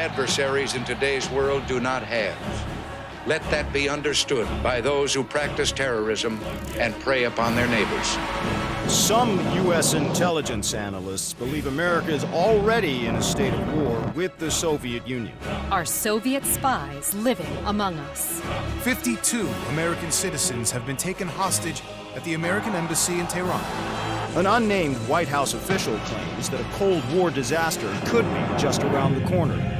adversaries in today's world do not have. Let that be understood by those who practice terrorism and prey upon their neighbors. Some U.S. intelligence analysts believe America is already in a state of war with the Soviet Union. Are Soviet spies living among us? 52 American citizens have been taken hostage at the American Embassy in Tehran. An unnamed White House official claims that a Cold War disaster could be just around the corner.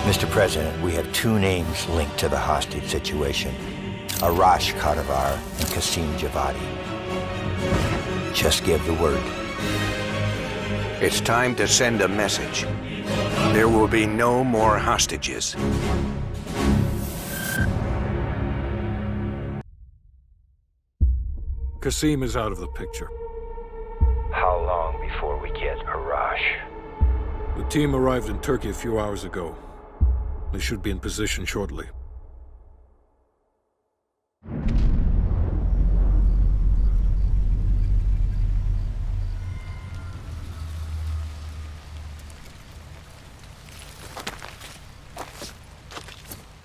Mr. President, we have two names linked to the hostage situation. Arash Kadivar and Qasim Javadi. Just give the word. It's time to send a message. There will be no more hostages. Qasim is out of the picture. How long before we get Arash? The team arrived in Turkey a few hours ago. They should be in position shortly.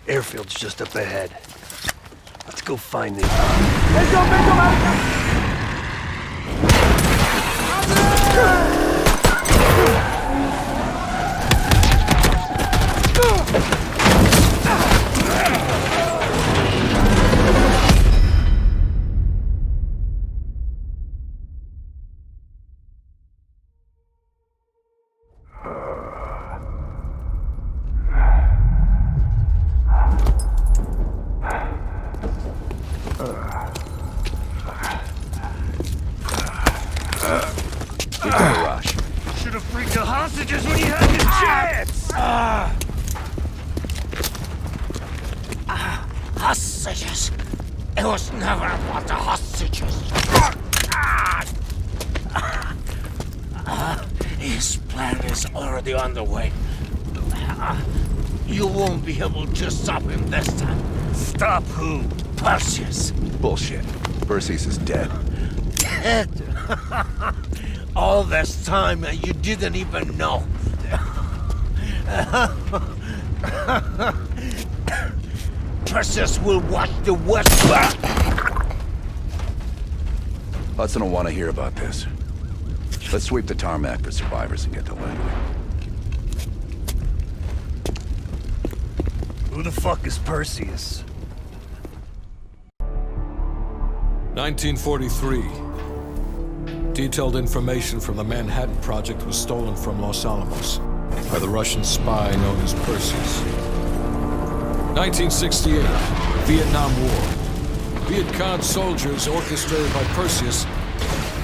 Airfield's just up ahead. Let's go find these. Should have freed the hostages when you had the chance! Hostages? It was never about the hostages. His plan is already underway. You won't be able to stop him this time. Stop who? Perseus. Bullshit. Perseus is dead. Dead? All this time and you didn't even know. Perseus will watch the West. Hudson will want to hear about this. Let's sweep the tarmac for survivors and get to Langley. Who the fuck is Perseus? 1943. Detailed information from the Manhattan Project was stolen from Los Alamos by the Russian spy known as Perseus. 1968, Vietnam War. Viet Cong soldiers, orchestrated by Perseus,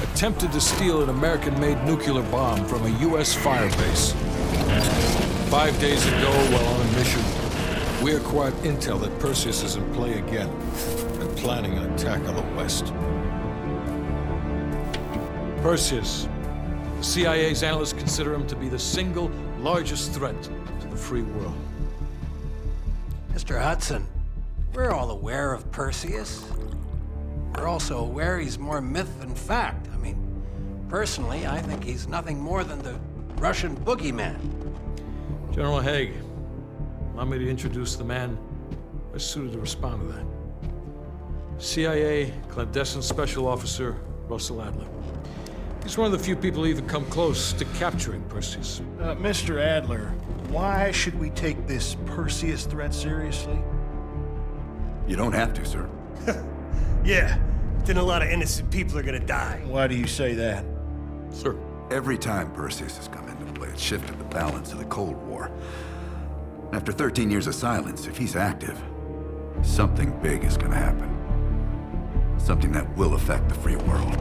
attempted to steal an American-made nuclear bomb from a U.S. firebase. 5 days ago, while on a mission, we acquired intel that Perseus is in play again and planning an attack on the West. Perseus. The CIA's analysts consider him to be the single largest threat to the free world. Mr. Hudson, we're all aware of Perseus. We're also aware he's more myth than fact. I mean, personally, I think he's nothing more than the Russian boogeyman. General Haig, allow me to introduce the man best suited to respond to that. CIA clandestine special officer Russell Adler. He's one of the few people who even come close to capturing Perseus. Mr. Adler, why should we take this Perseus threat seriously? You don't have to, sir. Yeah, then a lot of innocent people are gonna die. Why do you say that? Sir. Every time Perseus has come into play, it's shifted the balance of the Cold War. After 13 years of silence, if he's active, something big is gonna happen. Something that will affect the free world.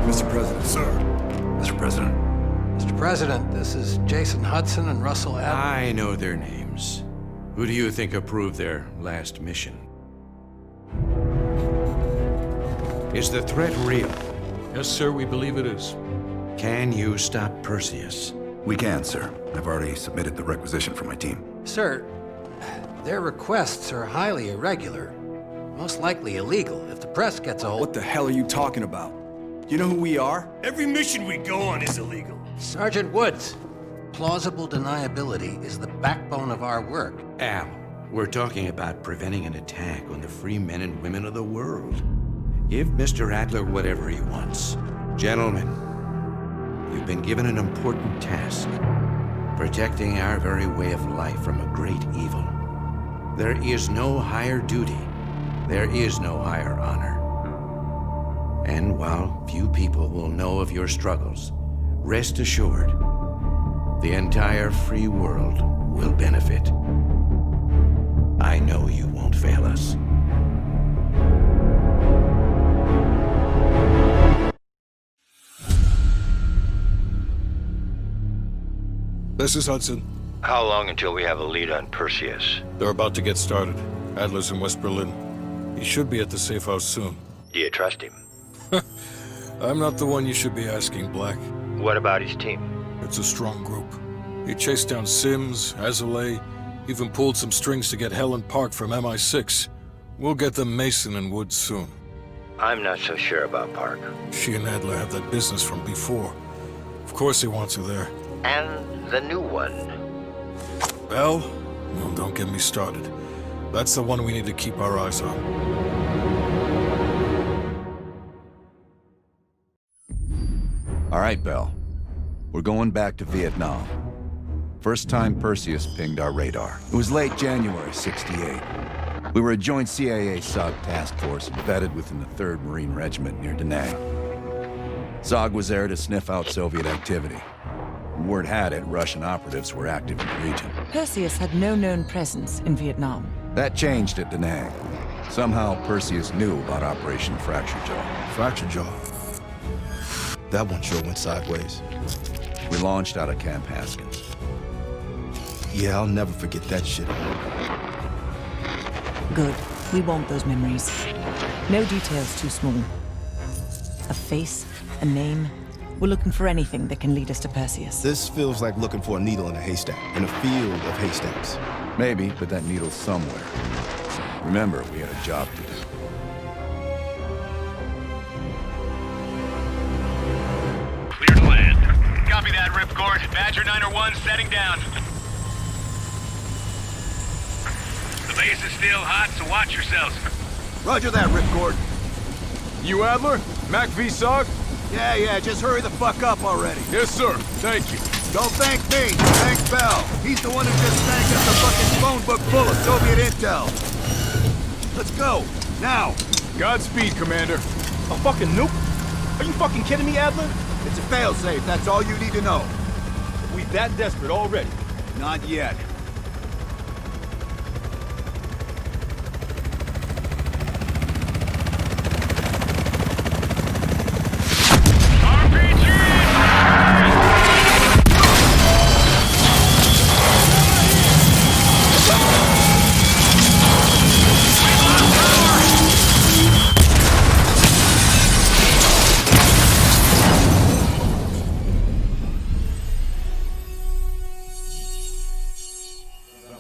Mr. President. Sir. Mr. President. Mr. President, this is Jason Hudson and Russell Adler. I know their names. Who do you think approved their last mission? Is the threat real? Yes, sir, we believe it is. Can you stop Perseus? We can, sir. I've already submitted the requisition for my team. Sir, their requests are highly irregular. Most likely illegal if the press gets a hold. What the hell are you talking about? You know who we are? Every mission we go on is illegal. Sergeant Woods, plausible deniability is the backbone of our work. Al, we're talking about preventing an attack on the free men and women of the world. Give Mr. Adler whatever he wants. Gentlemen, you've been given an important task. Protecting our very way of life from a great evil. There is no higher duty. There is no higher honor. And while few people will know of your struggles, rest assured, the entire free world will benefit. I know you won't fail us. This is Hudson. How long until we have a lead on Perseus? They're about to get started. Adler's in West Berlin. He should be at the safe house soon. Do you trust him? I'm not the one you should be asking, Black. What about his team? It's a strong group. He chased down Sims, Azoulay, even pulled some strings to get Helen Park from MI6. We'll get them Mason and Woods soon. I'm not so sure about Park. She and Adler have that business from before. Of course he wants her there. And the new one. Bell? Well, don't get me started. That's the one we need to keep our eyes on. All right, Bell. We're going back to Vietnam. First time Perseus pinged our radar. It was late January '68. We were a joint CIA-SOG task force embedded within the 3rd Marine Regiment near Da Nang. SOG was there to sniff out Soviet activity. Word had it, Russian operatives were active in the region. Perseus had no known presence in Vietnam. That changed at Da Nang. Somehow, Perseus knew about Operation Fracture Jaw. Fracture Jaw. That one sure went sideways. We launched out of Camp Haskins. Yeah, I'll never forget that shit. Good. We want those memories. No details too small. A face, a name. We're looking for anything that can lead us to Perseus. This feels like looking for a needle in a haystack, in a field of haystacks. Maybe, but that needle's somewhere. Remember, we had a job to do. Clear to land. Copy that, Ripcord. Badger 901 setting down. The base is still hot, so watch yourselves. Roger that, Ripcord. You Adler? Mac V SOG? Yeah, just hurry the fuck up already. Yes, sir. Thank you. Don't thank me. Thank Bell. He's the one who just snagged us a fucking phone book full of Soviet intel. Let's go. Now. Godspeed, Commander. A fucking nuke? Are you fucking kidding me, Adler? It's a failsafe. That's all you need to know. We that desperate already? Not yet.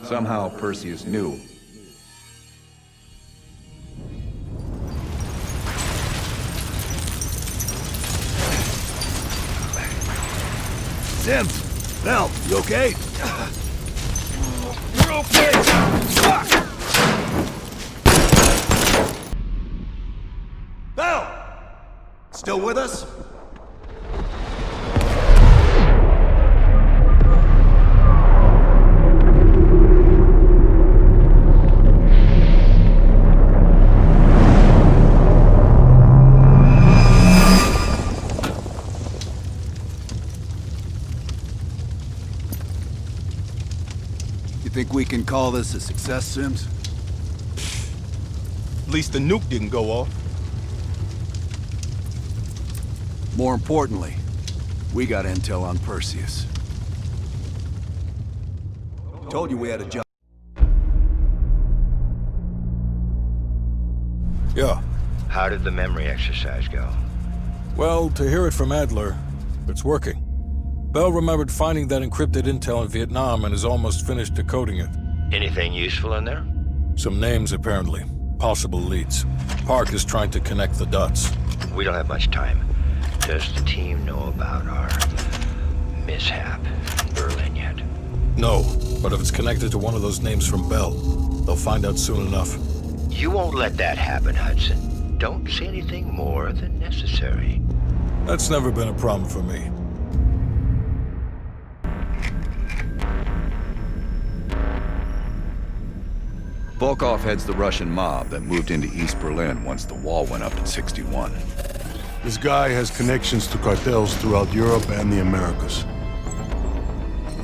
Somehow Perseus knew. Sims! Bell, you okay? We're okay! Fuck! Bell! Still with us? Think we can call this a success, Sims? At least the nuke didn't go off. More importantly, we got intel on Perseus. Told you we had a job. Yeah. How did the memory exercise go? Well, to hear it from Adler, it's working. Bell remembered finding that encrypted intel in Vietnam and is almost finished decoding it. Anything useful in there? Some names, apparently. Possible leads. Park is trying to connect the dots. We don't have much time. Does the team know about our mishap in Berlin yet? No, but if it's connected to one of those names from Bell, they'll find out soon enough. You won't let that happen, Hudson. Don't say anything more than necessary. That's never been a problem for me. Volkov heads the Russian mob that moved into East Berlin once the wall went up in '61. This guy has connections to cartels throughout Europe and the Americas.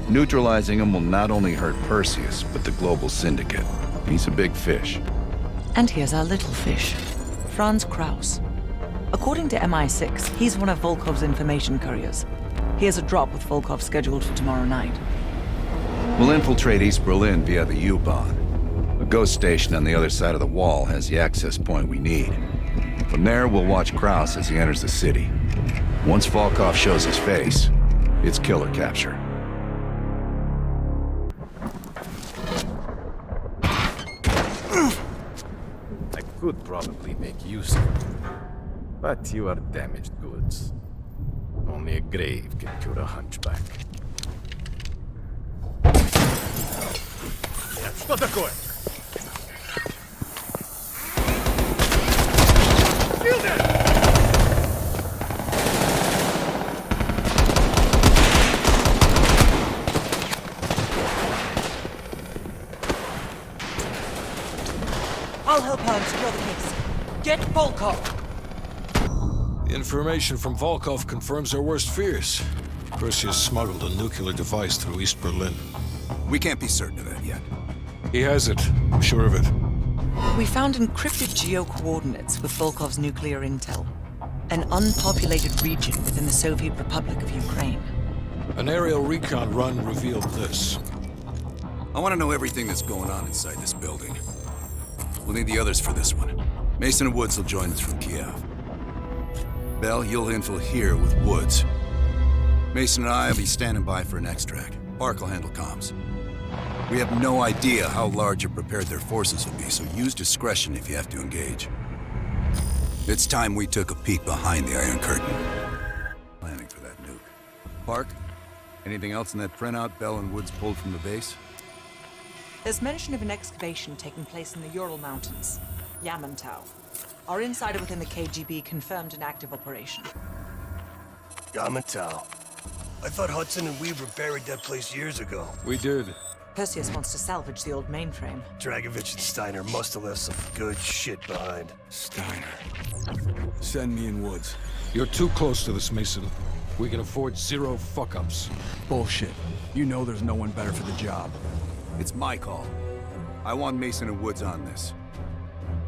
Neutralizing him will not only hurt Perseus, but the global syndicate. He's a big fish. And here's our little fish, Franz Kraus. According to MI6, he's one of Volkov's information couriers. He has a drop with Volkov scheduled for tomorrow night. We'll infiltrate East Berlin via the U-Bahn. A ghost station on the other side of the wall has the access point we need. From there, we'll watch Kraus as he enters the city. Once Volkov shows his face, it's killer capture. I could probably make use of it, but you are damaged goods. Only a grave can cure a hunchback. Что такое? I'll help her and secure the case. Get Volkov! The information from Volkov confirms our worst fears. Perseus smuggled a nuclear device through East Berlin. We can't be certain of that yet. He has it. I'm sure of it. We found encrypted geo-coordinates with Volkov's nuclear intel. An unpopulated region within the Soviet Republic of Ukraine. An aerial recon run revealed this. I want to know everything that's going on inside this building. We'll need the others for this one. Mason and Woods will join us from Kiev. Bell, you'll infill here with Woods. Mason and I will be standing by for an extract. Park will handle comms. We have no idea how large or prepared their forces will be, so use discretion if you have to engage. It's time we took a peek behind the Iron Curtain. Planning for that nuke. Park, anything else in that printout Bell and Woods pulled from the base? There's mention of an excavation taking place in the Ural Mountains, Yamantau. Our insider within the KGB confirmed an active operation. Yamantau. I thought Hudson and Weaver buried that place years ago. We did. Perseus wants to salvage the old mainframe. Dragovich and Steiner must have left some good shit behind. Steiner. Send me in Woods. You're too close to this, Mason. We can afford zero fuck-ups. Bullshit. You know there's no one better for the job. It's my call. I want Mason and Woods on this.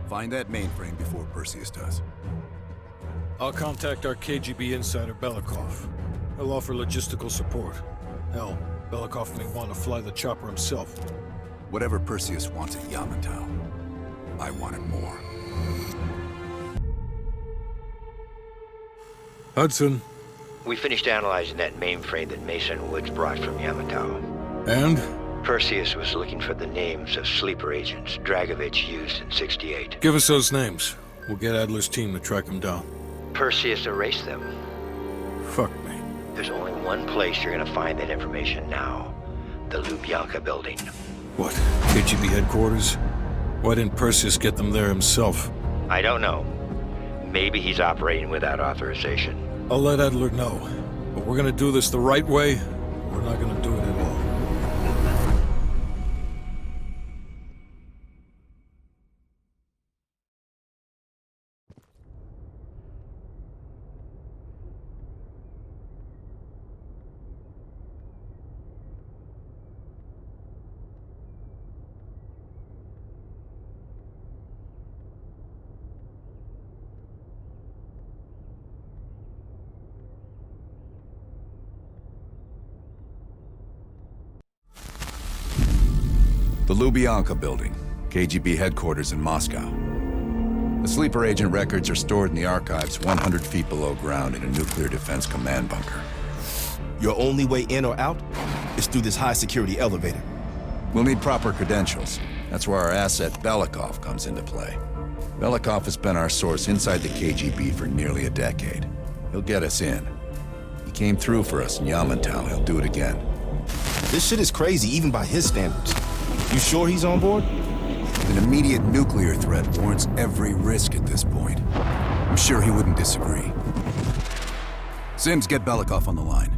Find that mainframe before Perseus does. I'll contact our KGB insider, Belikov. He'll offer logistical support. Hell, Belikov may want to fly the chopper himself. Whatever Perseus wants at Yamantau, I want it more. Hudson. We finished analyzing that mainframe that Mason Woods brought from Yamantau. And? Perseus was looking for the names of sleeper agents Dragovich used in '68. Give us those names. We'll get Adler's team to track them down. Perseus erased them. Fuck me. There's only one place you're gonna find that information now. The Lubyanka building. What? KGB headquarters? Why didn't Perseus get them there himself? I don't know. Maybe he's operating without authorization. I'll let Adler know. But we're gonna do this the right way, or we're not gonna do it at all. The Lubyanka building, KGB headquarters in Moscow. The sleeper agent records are stored in the archives 100 feet below ground in a nuclear defense command bunker. Your only way in or out is through this high-security elevator. We'll need proper credentials. That's where our asset, Belikov, comes into play. Belikov has been our source inside the KGB for nearly a decade. He'll get us in. He came through for us in Yamantau. He'll do it again. This shit is crazy, even by his standards. You sure he's on board? An immediate nuclear threat warrants every risk at this point. I'm sure he wouldn't disagree. Sims, get Belikov on the line.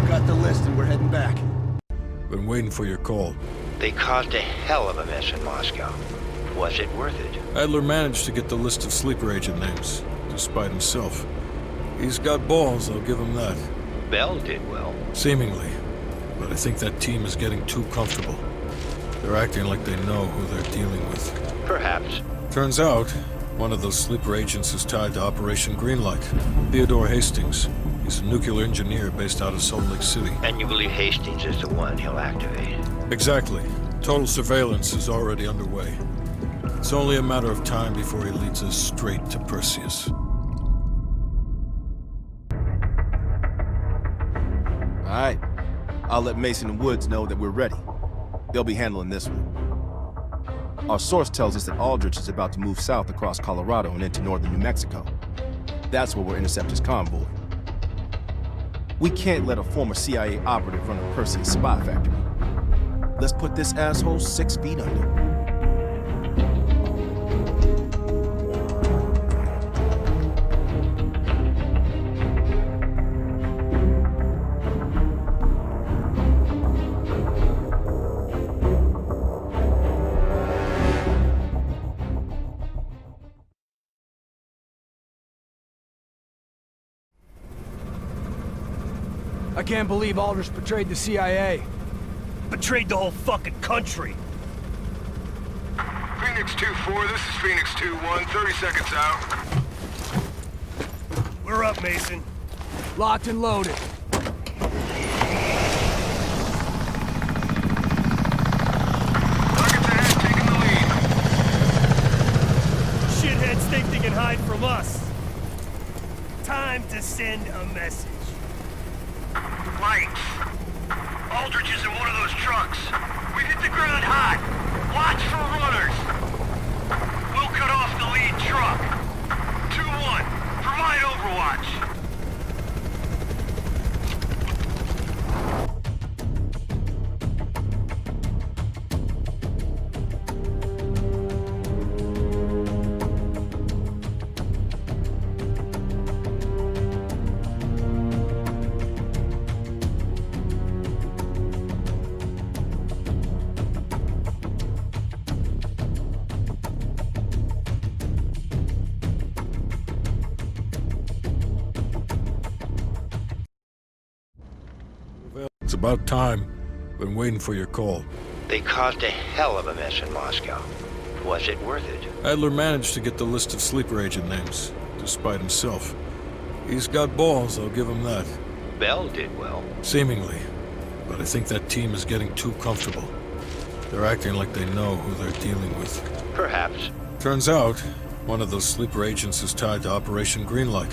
Got the list and we're heading back. Been waiting for your call. They caused a hell of a mess in Moscow. Was it worth it? Adler managed to get the list of sleeper agent names, despite himself. He's got balls, I'll give him that. Bell did well. Seemingly. But I think that team is getting too comfortable. They're acting like they know who they're dealing with. Perhaps. Turns out, one of those sleeper agents is tied to Operation Greenlight. Theodore Hastings. He's a nuclear engineer based out of Salt Lake City. And you believe Hastings is the one he'll activate? Exactly. Total surveillance is already underway. It's only a matter of time before he leads us straight to Perseus. All right. I'll let Mason and Woods know that we're ready. They'll be handling this one. Our source tells us that Aldrich is about to move south across Colorado and into northern New Mexico. That's where we'll intercept his convoy. We can't let a former CIA operative run a Perseus spy factory. Let's put this asshole 6 feet under. I can't believe Aldrich betrayed the CIA. Betrayed the whole fucking country. Phoenix 2-4, this is Phoenix 2-1, 30 seconds out. We're up, Mason. Locked and loaded. Targets ahead, taking the lead. Shitheads think they can hide from us. Time to send a message. Lights. Aldrich is in one of those trucks. We've hit the ground hot. Watch for runners. We'll cut off the lead truck. 2-1. Provide overwatch. It's about time. Been waiting for your call. They caused a hell of a mess in Moscow. Was it worth it? Adler managed to get the list of sleeper agent names, despite himself. He's got balls, I'll give him that. Bell did well. Seemingly. But I think that team is getting too comfortable. They're acting like they know who they're dealing with. Perhaps. Turns out, one of those sleeper agents is tied to Operation Greenlight.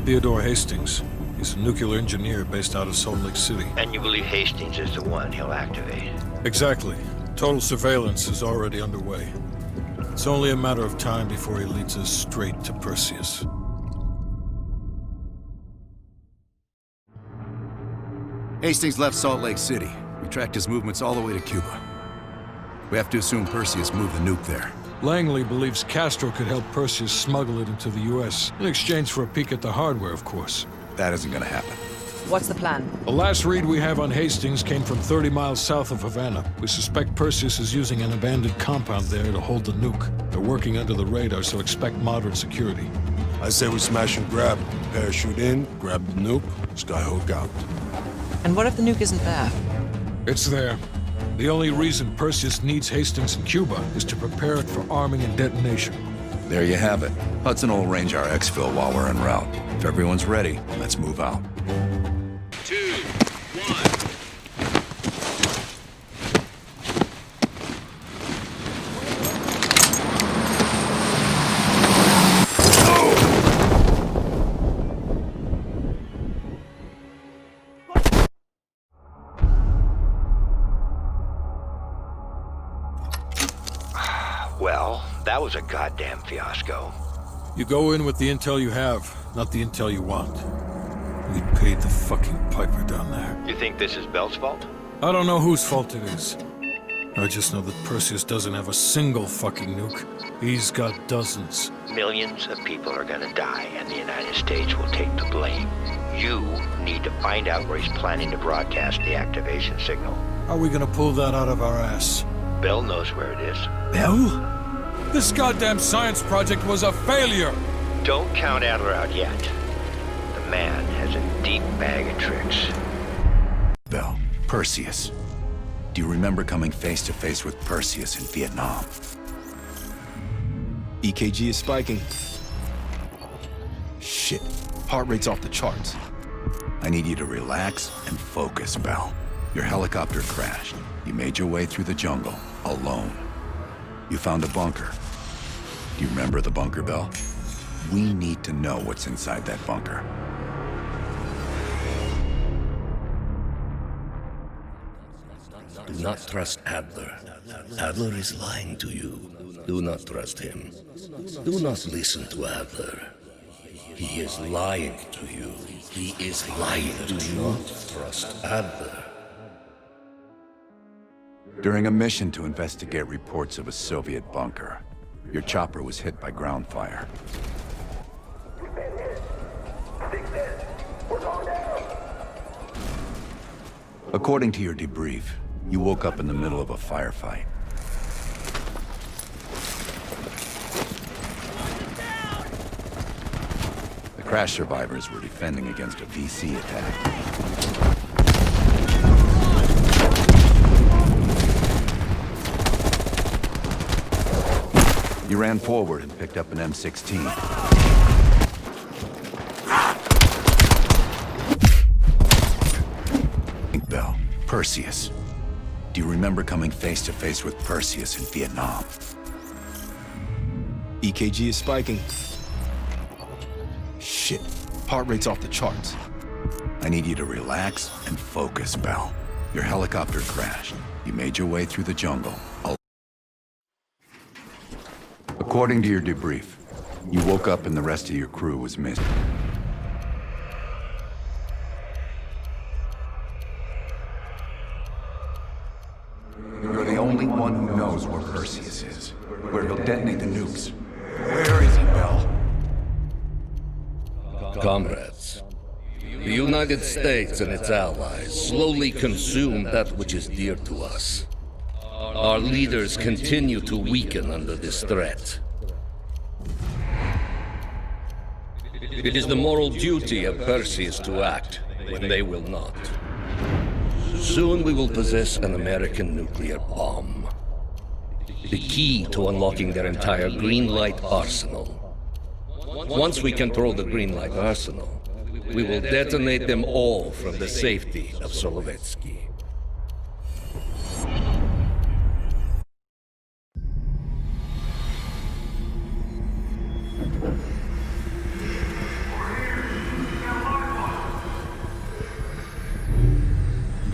Theodore Hastings. He's a nuclear engineer based out of Salt Lake City. And you believe Hastings is the one he'll activate? Exactly. Total surveillance is already underway. It's only a matter of time before he leads us straight to Perseus. Hastings left Salt Lake City. We tracked his movements all the way to Cuba. We have to assume Perseus moved the nuke there. Langley believes Castro could help Perseus smuggle it into the U.S. in exchange for a peek at the hardware, of course. That isn't gonna happen. What's the plan? The last read we have on Hastings came from 30 miles south of Havana. We suspect Perseus is using an abandoned compound there to hold the nuke. They're working under the radar, so expect moderate security. I say we smash and grab. Parachute in, grab the nuke, skyhook out. And what if the nuke isn't there? It's there. The only reason Perseus needs Hastings in Cuba is to prepare it for arming and detonation. There you have it. Hudson will arrange our exfil while we're en route. If everyone's ready, let's move out. 2, 1. was a goddamn fiasco. You go in with the intel you have, not the intel you want. We paid the fucking piper down there. You think this is Bell's fault? I don't know whose fault it is. I just know that Perseus doesn't have a single fucking nuke. He's got dozens. Millions of people are gonna die, and the United States will take the blame. You need to find out where he's planning to broadcast the activation signal. How are we gonna pull that out of our ass? Bell knows where it is. Bell? This goddamn science project was a failure! Don't count Adler out yet. The man has a deep bag of tricks. Bell, Perseus. Do you remember coming face to face with Perseus in Vietnam? EKG is spiking. Shit, heart rate's off the charts. I need you to relax and focus, Bell. Your helicopter crashed. You made your way through the jungle, alone. You found a bunker. Do you remember the bunker, Bell? We need to know what's inside that bunker. Do not trust Adler. Adler is lying to you. Do not trust him. Do not listen to Adler. He is lying to you. He is lying to you. Do not trust Adler. During a mission to investigate reports of a Soviet bunker, your chopper was hit by ground fire. According to your debrief, you woke up in the middle of a firefight. The crash survivors were defending against a VC attack. You ran forward and picked up an M16. Bell, Perseus. Do you remember coming face to face with Perseus in Vietnam? EKG is spiking. Shit, heart rate's off the charts. I need you to relax and focus, Bell. Your helicopter crashed. You made your way through the jungle. According to your debrief, you woke up and the rest of your crew was missing. You're the only one who knows where Perseus is, where he'll detonate the nukes. Where is he, Bell? Comrades, the United States and its allies slowly consume that which is dear to us. Our leaders continue to weaken under this threat. It is the moral duty of Perseus to act when they will not. Soon we will possess an American nuclear bomb. The key to unlocking their entire green light arsenal. Once we control the green light arsenal, we will detonate them all from the safety of Solovetsky.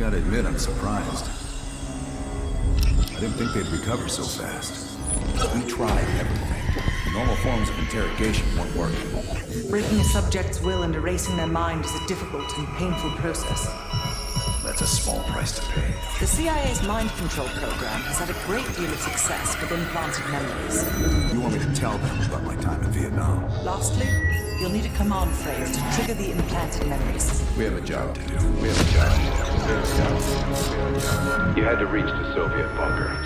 Gotta admit, I'm surprised. I didn't think they'd recover so fast. We tried everything. Normal forms of interrogation weren't working. Breaking a subject's will and erasing their mind is a difficult and painful process. That's a small price to pay. The CIA's mind control program has had a great deal of success with implanted memories. You want me to tell them about my time in Vietnam? Lastly, you'll need a command phrase to trigger the implanted memories. We have a job to do. We have a job to do. You had to reach the Soviet bunker.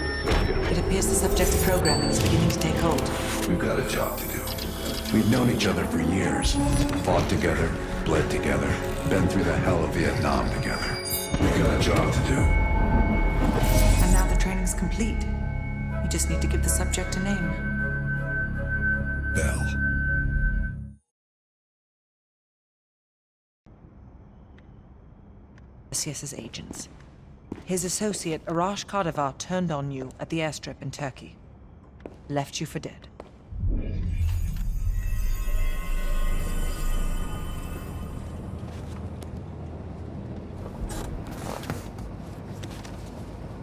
It appears the subject's programming is beginning to take hold. We've got a job to do. We've known each other for years. Fought together, bled together, been through the hell of Vietnam together. We've got a job to do. And now the training's complete. You just need to give the subject a name. Bell. Perseus's agents. His associate Arash Kadivar turned on you at the airstrip in Turkey. Left you for dead.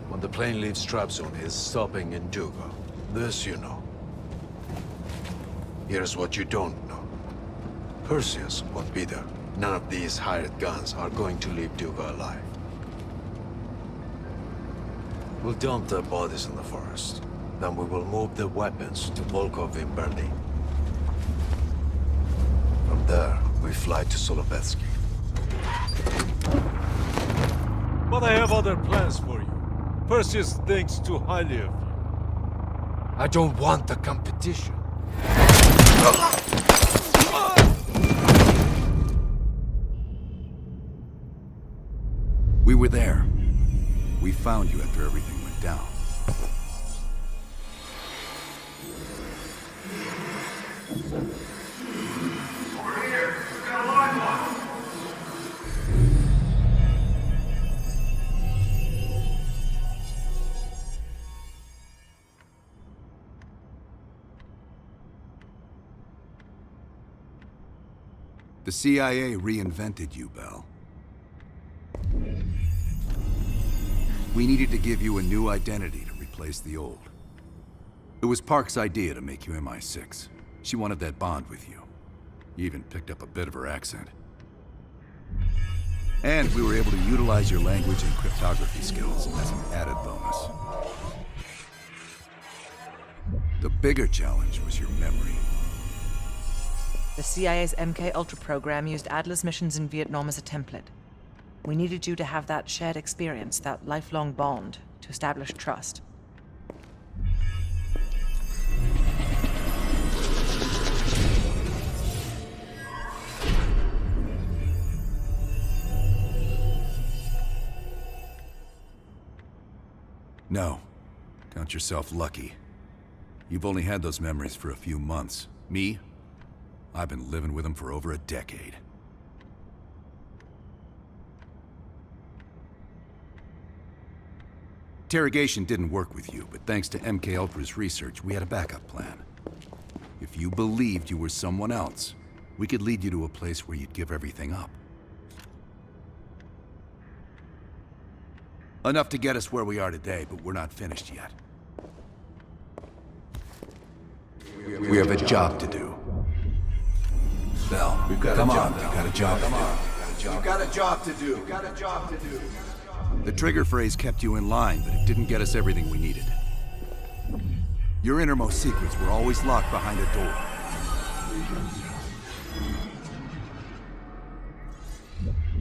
When the plane leaves Trabzon, it's stopping in Jugo. This you know. Here's what you don't know. Perseus won't be there. None of these hired guns are going to leave Duga alive. We'll dump their bodies in the forest. Then we will move the weapons to Volkov in Berlin. From there, we fly to Solovetsky. But I have other plans for you. Perseus thinks too highly of you. I don't want the competition. We were there. We found you after everything went down. Over here! We've got a live one! The CIA reinvented you, Bell. We needed to give you a new identity to replace the old. It was Park's idea to make you MI6. She wanted that bond with you. You even picked up a bit of her accent. And we were able to utilize your language and cryptography skills as an added bonus. The bigger challenge was your memory. The CIA's MK Ultra program used Adler's missions in Vietnam as a template. We needed you to have that shared experience, that lifelong bond, to establish trust. No. Count yourself lucky. You've only had those memories for a few months. Me? I've been living with them for over a decade. Interrogation didn't work with you, but thanks to MK Ultra's research, we had a backup plan. If you believed you were someone else, we could lead you to a place where you'd give everything up. Enough to get us where we are today, but we're not finished yet. We have a job to do. Bell, come on, we've got a job to do. You've got a job to do. You've got a job to do. The trigger phrase kept you in line, but it didn't get us everything we needed. Your innermost secrets were always locked behind a door.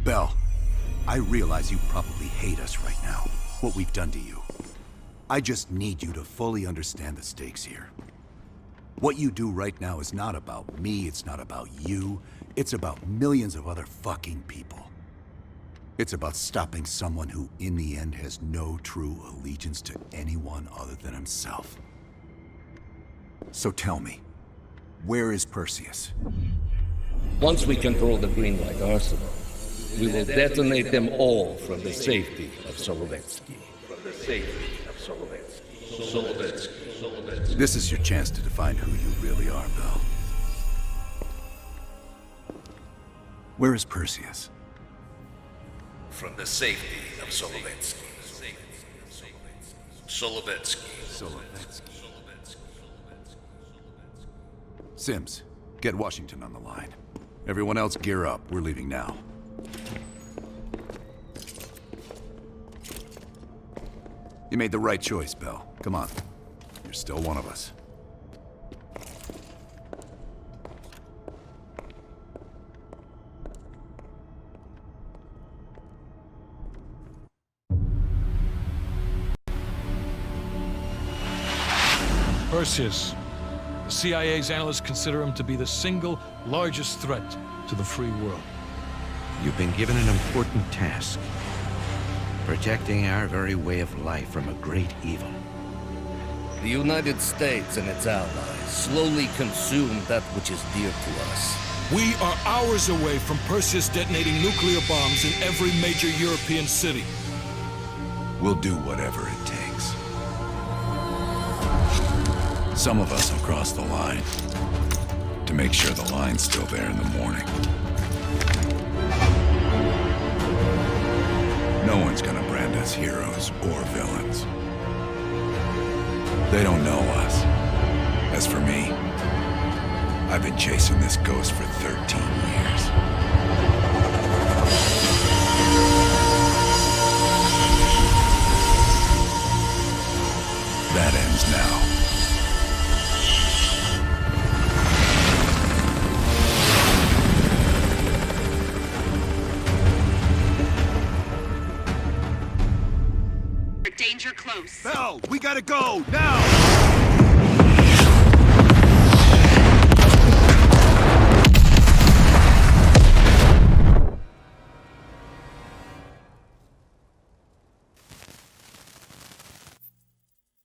Bell, I realize you probably hate us right now, what we've done to you. I just need you to fully understand the stakes here. What you do right now is not about me, it's not about you, it's about millions of other fucking people. It's about stopping someone who, in the end, has no true allegiance to anyone other than himself. So tell me, where is Perseus? Once we control the Greenlight Arsenal, we will detonate them all from the safety of Solovetsky. This is your chance to define who you really are, Bell. Where is Perseus? From the safety of Solovetsky. Solovetsky. Sims, get Washington on the line. Everyone else gear up. We're leaving now. You made the right choice, Bell. Come on. You're still one of us. Perseus. The CIA's analysts consider him to be the single largest threat to the free world. You've been given an important task. Protecting our very way of life from a great evil. The United States and its allies slowly consume that which is dear to us. We are hours away from Perseus detonating nuclear bombs in every major European city. We'll do whatever it takes. Some of us will cross the line to make sure the line's still there in the morning. No one's gonna brand us heroes or villains. They don't know us. As for me, I've been chasing this ghost for 13 years. That ends now. Danger close. Bell, we gotta go, now!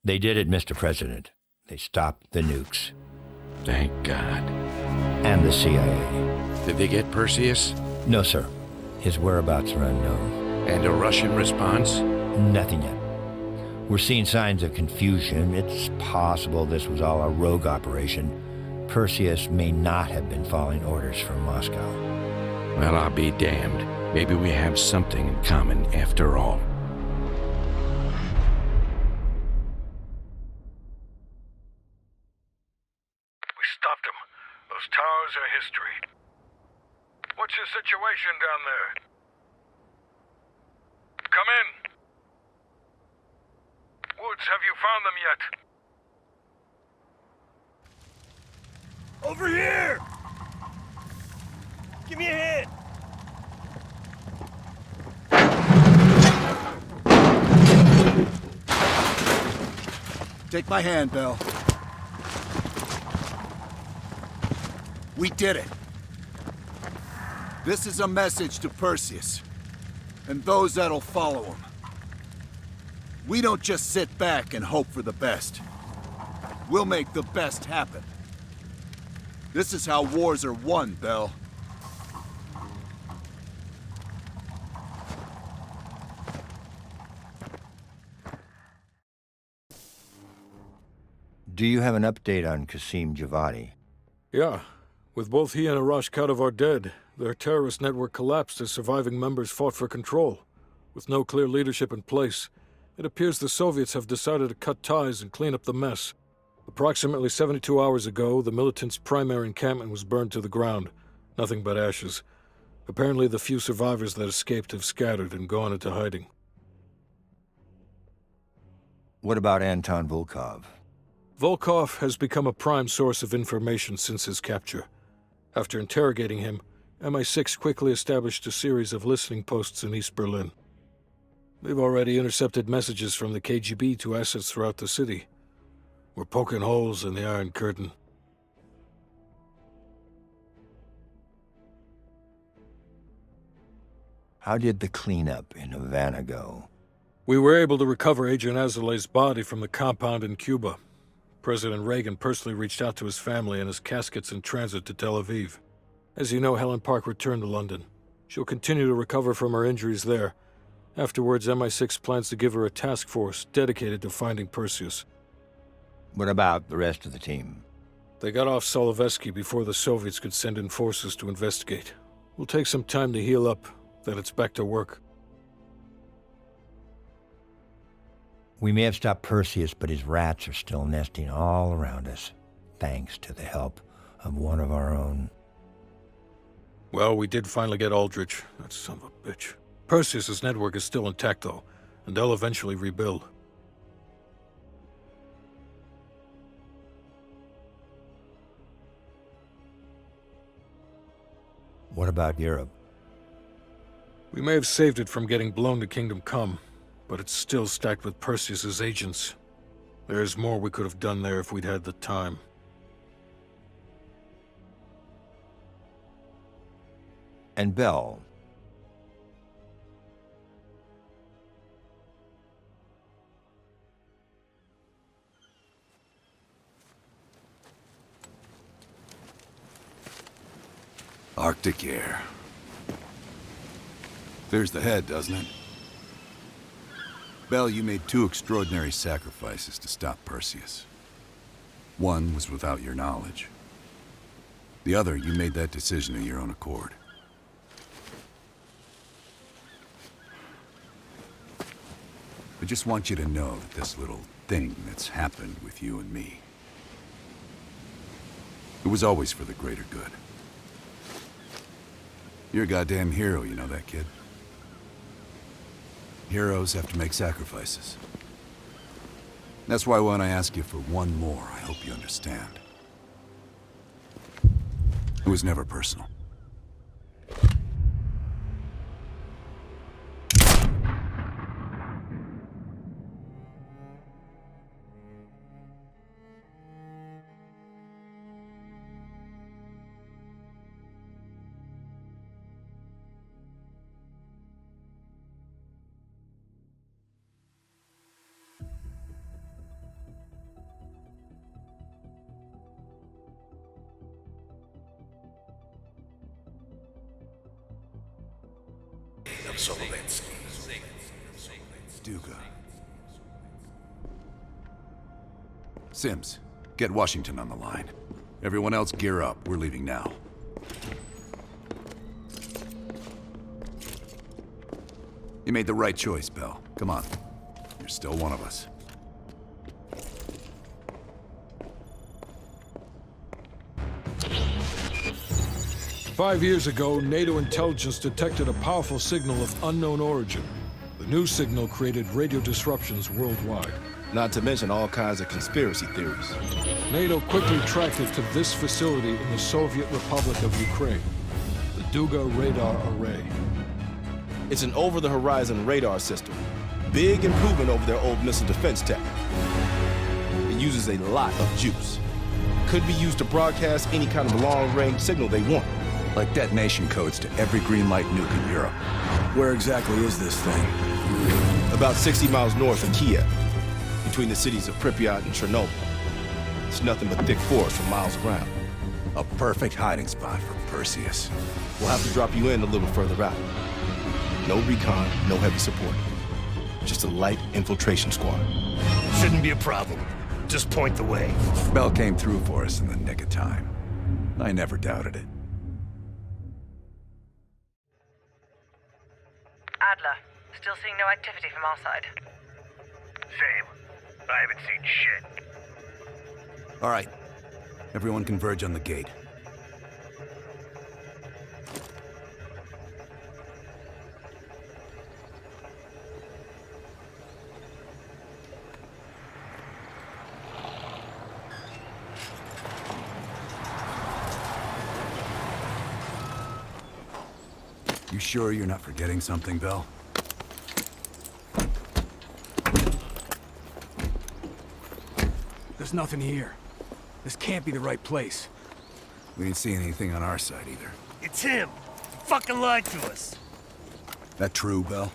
They did it, Mr. President. They stopped the nukes. Thank God. And the CIA. Did they get Perseus? No, sir. His whereabouts are unknown. And a Russian response? Nothing yet. We're seeing signs of confusion. It's possible this was all a rogue operation. Perseus may not have been following orders from Moscow. Well, I'll be damned. Maybe we have something in common after all. We stopped them. Those towers are history. What's your situation down there? Come in. Woods, have you found them yet? Over here! Give me a hand! Take my hand, Bell. We did it. This is a message to Perseus, and those that'll follow him. We don't just sit back and hope for the best. We'll make the best happen. This is how wars are won, Bell. Do you have an update on Qasim Javadi? Yeah. With both he and Arash Kadivar dead, their terrorist network collapsed as surviving members fought for control. With no clear leadership in place, it appears the Soviets have decided to cut ties and clean up the mess. Approximately 72 hours ago, the militants' primary encampment was burned to the ground. Nothing but ashes. Apparently, the few survivors that escaped have scattered and gone into hiding. What about Anton Volkov? Volkov has become a prime source of information since his capture. After interrogating him, MI6 quickly established a series of listening posts in East Berlin. They've already intercepted messages from the KGB to assets throughout the city. We're poking holes in the Iron Curtain. How did the cleanup in Havana go? We were able to recover Agent Azoulay's body from the compound in Cuba. President Reagan personally reached out to his family, and his casket's in transit to Tel Aviv. As you know, Helen Park returned to London. She'll continue to recover from her injuries there. Afterwards, MI6 plans to give her a task force dedicated to finding Perseus. What about the rest of the team? They got off Solovetsky before the Soviets could send in forces to investigate. We'll take some time to heal up, then it's back to work. We may have stopped Perseus, but his rats are still nesting all around us, thanks to the help of one of our own. Well, we did finally get Aldrich, that son of a bitch. Perseus's network is still intact, though, and they'll eventually rebuild. What about Europe? We may have saved it from getting blown to Kingdom Come, but it's still stacked with Perseus's agents. There's more we could have done there if we'd had the time. And Bell? Arctic air. There's the head, doesn't it? Bell, you made two extraordinary sacrifices to stop Perseus. One was without your knowledge. The other, you made that decision of your own accord. I just want you to know that this little thing that's happened with you and me, It was always for the greater good. You're a goddamn hero, you know that, kid? Heroes have to make sacrifices. That's why when I ask you for one more, I hope you understand. It was never personal. Duga. Sims, get Washington on the line. Everyone else gear up. We're leaving now. You made the right choice, Bell. Come on. You're still one of us. Five years ago, NATO intelligence detected a powerful signal of unknown origin. The new signal created radio disruptions worldwide. Not to mention all kinds of conspiracy theories. NATO quickly tracked it to this facility in the Soviet Republic of Ukraine, the Duga Radar Array. It's an over-the-horizon radar system. Big improvement over their old missile defense tech. It uses a lot of juice. Could be used to broadcast any kind of long-range signal they want. Like detonation codes to every green light nuke in Europe. Where exactly is this thing? About 60 miles north of Kiev, between the cities of Pripyat and Chernobyl. It's nothing but thick forest for miles around. A perfect hiding spot for Perseus. We'll have to drop you in a little further out. No recon, no heavy support. Just a light infiltration squad. Shouldn't be a problem. Just point the way. Bell came through for us in the nick of time. I never doubted it. Adler, still seeing no activity from our side. Same. I haven't seen shit. All right. Everyone converge on the gate. You sure you're not forgetting something, Bell? There's nothing here. This can't be the right place. We didn't see anything on our side either. It's him. He fucking lied to us. That true, Bell?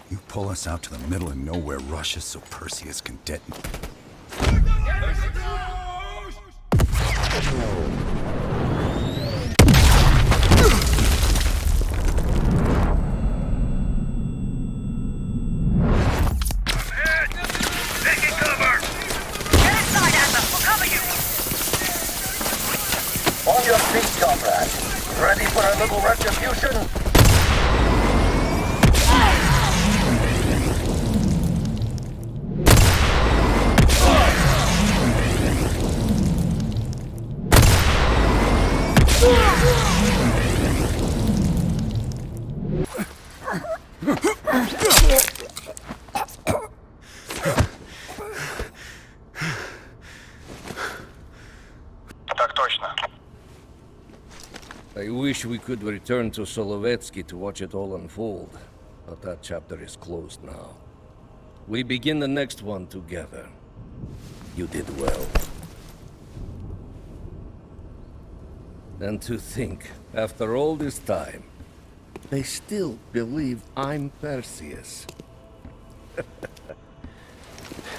You pull us out to the middle of nowhere, Russia, so Perseus can detonate. On your feet, comrade. Ready for a little retribution? I wish we could return to Solovetsky to watch it all unfold, but that chapter is closed now. We begin the next one together. You did well. And to think, after all this time, they still believe I'm Perseus.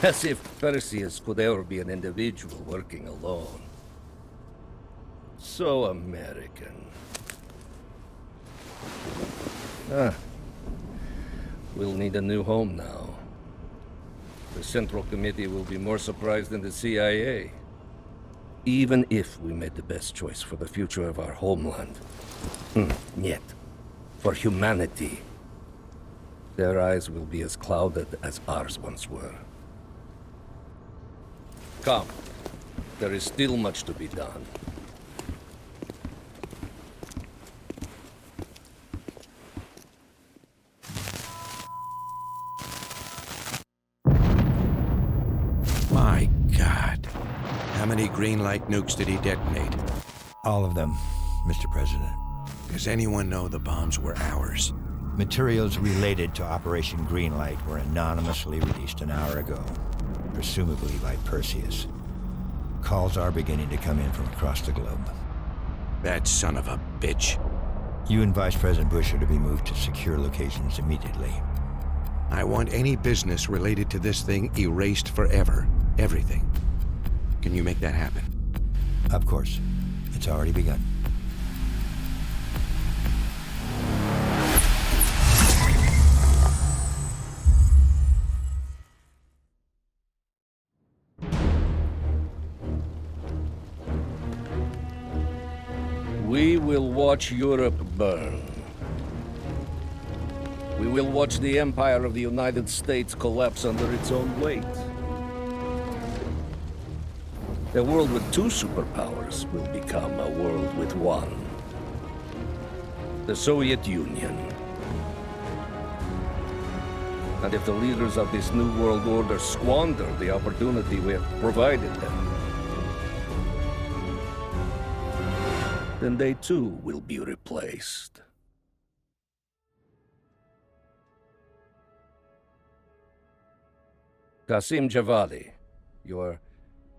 As if Perseus could ever be an individual working alone. So American. We'll need a new home now. The Central Committee will be more surprised than the CIA. Even if we made the best choice for the future of our homeland. Yet, for humanity, their eyes will be as clouded as ours once were. Come. there is still much to be done. My God. How many green light nukes did he detonate? All of them, Mr. President. Does anyone know the bombs were ours? Materials related to Operation Greenlight were anonymously released an hour ago, presumably by Perseus. Calls are beginning to come in from across the globe. That son of a bitch. You and Vice President Bush are to be moved to secure locations immediately. I want any business related to this thing erased forever. Everything. Can you make that happen? Of course. It's already begun. We will watch Europe burn. We will watch the empire of the United States collapse under its own weight. A world with two superpowers will become a world with one. The Soviet Union. And if the leaders of this new world order squander the opportunity we have provided them, then they too will be replaced. Qasim Javadi, your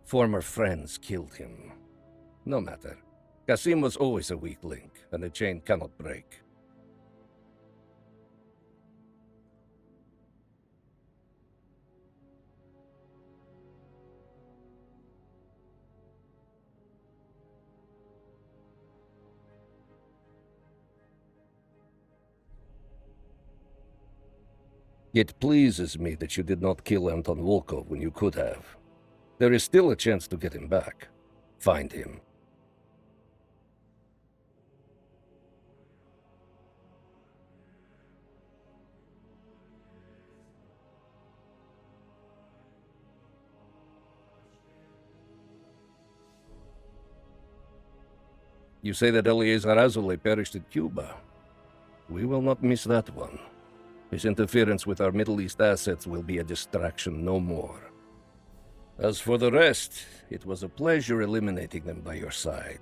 former friends killed him. No matter. Qasim was always a weak link, and the chain cannot break. It pleases me that you did not kill Anton Volkov when you could have. There is still a chance to get him back. Find him. You say that Eleazar Azoulay perished in Cuba. We will not miss that one. His interference with our Middle East assets will be a distraction no more. As for the rest, it was a pleasure eliminating them by your side.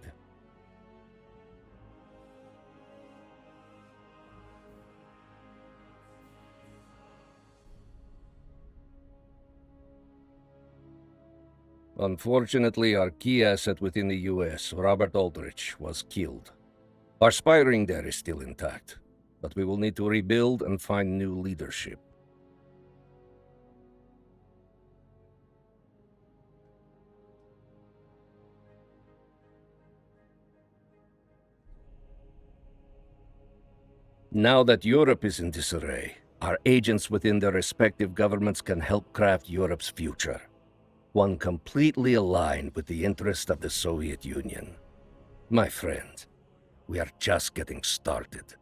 Unfortunately, our key asset within the US, Robert Aldrich, was killed. Our spy ring there is still intact, but we will need to rebuild and find new leadership. Now that Europe is in disarray, our agents within their respective governments can help craft Europe's future. One completely aligned with the interest of the Soviet Union. My friend, we are just getting started.